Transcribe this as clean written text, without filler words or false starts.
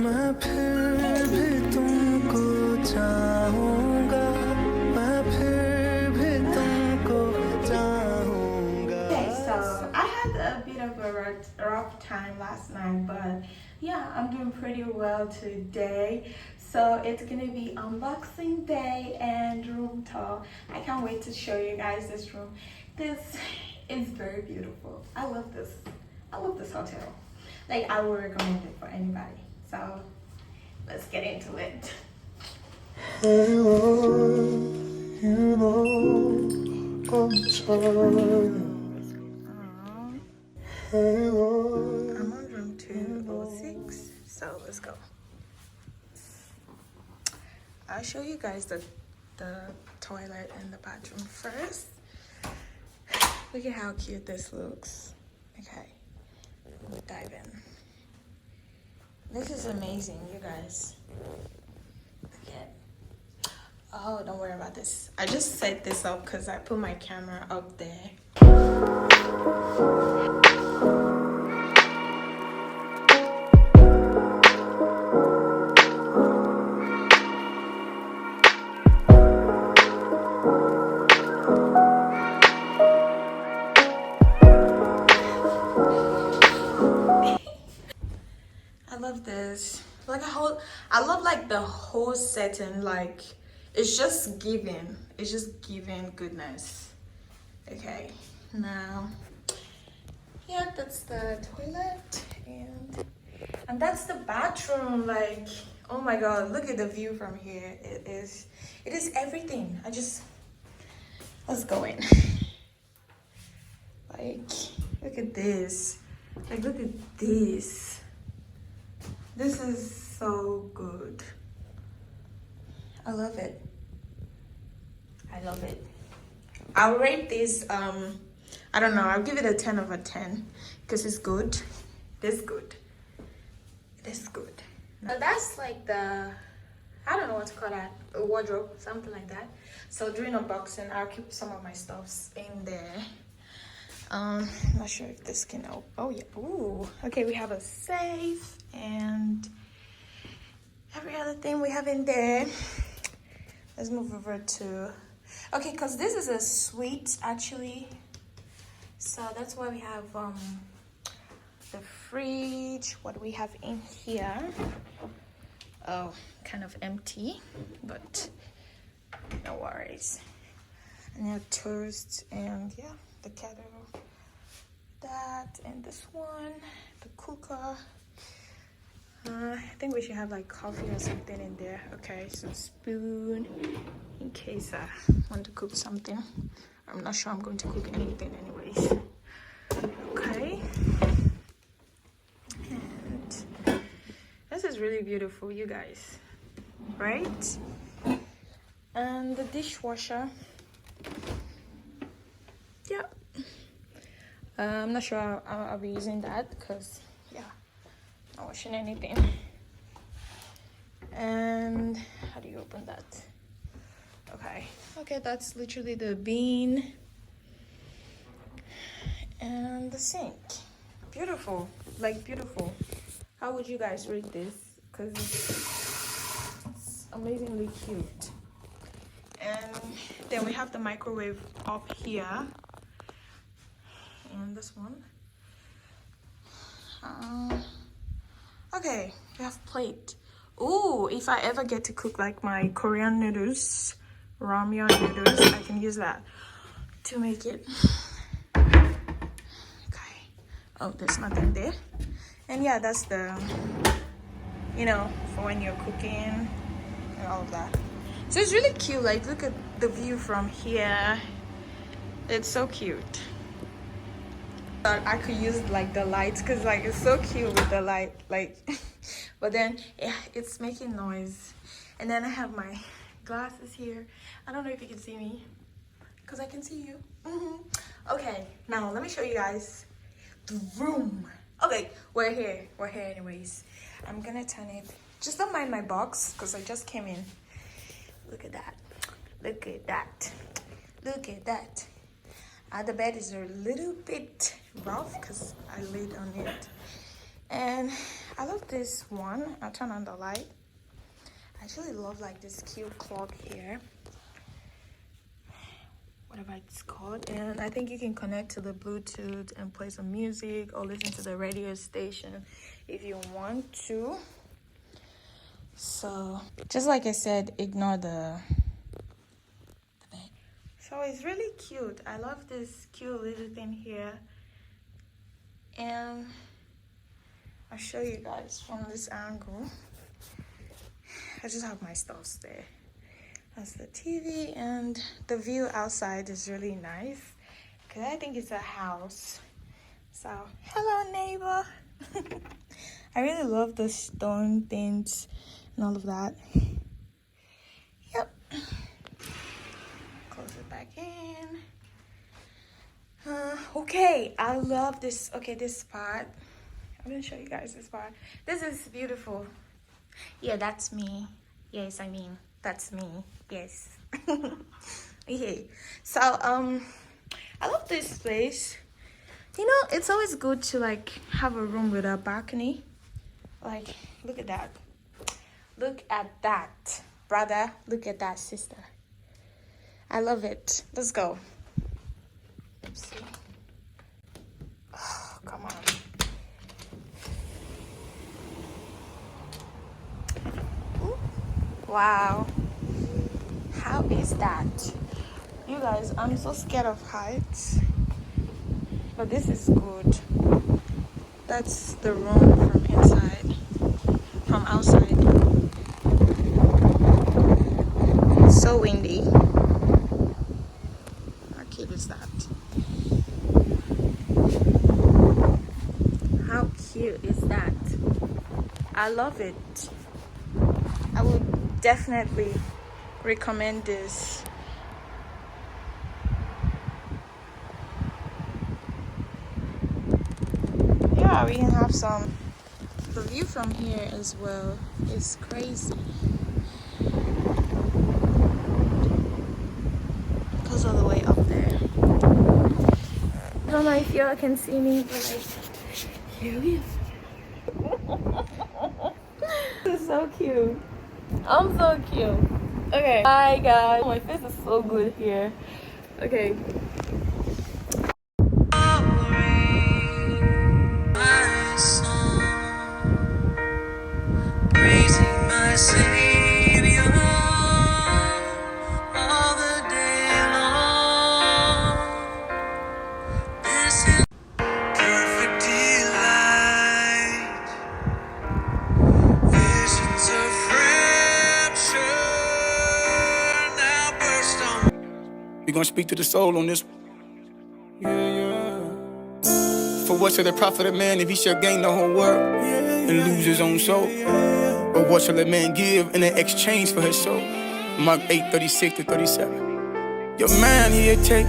मैं फिर भी तुमको चाहूंगा मैं फिर भी तुमको चाहूंगा Okay, so I had a bit of a rough time last night, but yeah, I'm doing pretty well today. So it's gonna be unboxing day and room tour. I can't wait to show you guys this room. This is very beautiful. I love this. I love this hotel. Like, I would recommend it for anybody. So let's get into it. you know I'm tired. I'm on room 206, so let's go. I'll show you guys the toilet and the bathroom first. Look at how cute this looks. Okay, we'll dive in. This is amazing, you guys. Look at. Oh, don't worry about this. I just set this up because I put my camera up there. This like I love like the whole setting. Like, it's just giving goodness. Okay, now yeah, that's the toilet and that's the bathroom. Like, oh my god, look at the view from here. It is everything. Let's go in. Like, look at this. Like, look at this. This is so good. I love it. I love it. I'll rate this, I don't know, I'll give it a 10 over 10 because it's good. It's good. It is good. Now that's like the, I don't know what to call that, a wardrobe, something like that. So during unboxing, I'll keep some of my stuffs in there. Not sure if this can open. Oh yeah. Ooh. Okay, we have a safe and every other thing we have in there. Let's move over to, okay, because this is a suite actually, so that's why we have the fridge. What do we have in here? Oh, kind of empty, but no worries. And you have toast and yeah, the kettle, that, and this one, the cooker. I think we should have like coffee or something in there. Okay, some spoon in case I want to cook something. I'm not sure I'm going to cook anything anyways. Okay, and this is really beautiful, you guys, right? And the dishwasher. Yeah, I'm not sure I'll be using that because yeah, not washing anything. And how do you open that? Okay, that's literally the bin and the sink. Beautiful, like beautiful. How would you guys rate this? Because it's amazingly cute. And then we have the microwave up here, and this one. Okay, we have plate. Ooh, if I ever get to cook like my Korean noodles, ramyeon noodles, I can use that to make it. Okay. Oh, there's nothing there. And yeah, that's the, you know, for when you're cooking and all of that. So it's really cute. Like, look at the view from here. It's so cute. I could use like the lights because like it's so cute with the light, like but then yeah, it's making noise. And then I have my glasses here. I don't know if you can see me because I can see you. Okay, now let me show you guys the room. Okay, we're here anyways. I'm gonna turn it. Just don't mind my box because I just came in. Look at that. Look at that. Look at that. The bed is a little bit rough because I laid on it. And I love this one. I'll turn on the light. I actually love like this cute clock here, whatever it's called, and I think you can connect to the Bluetooth and play some music or listen to the radio station if you want to. So just like I said, ignore the bed. So it's really cute. I love this cute little thing here, and I'll show you guys from this angle. I just have my stuffs there. That's the TV, and the view outside is really nice because I think it's a house. So, hello neighbor. I really love the stone things and all of that. Yep. Close it back in. Okay, I love this. Okay, this part. I'm gonna show you guys this part. This is beautiful. Yeah, that's me. Yes, I mean, that's me. Yes. Okay. So, I love this place. You know, it's always good to like have a room with a balcony. Like, look at that. Look at that, brother. Look at that, sister. I love it. Let's go. Let's see. Oh, come on. Ooh. Wow. How is that? You guys, I'm so scared of heights. But this is good. That's the room from inside. From outside. It's so windy. How cute is that? How cute is that? I love it. I would definitely recommend this. Yeah, we can have some. The view from here as well is crazy. It goes all the way up there. I don't know if y'all can see me, but like, here we are. This is so cute. I'm so cute. Okay. Hi guys. My face is so good here. Okay. We're gonna speak to the soul on this. Yeah. For what shall it profit a man if he shall gain the whole world and lose his own soul? Or what shall a man give in exchange for his soul? Mark 8:36-37. Your man, he'll take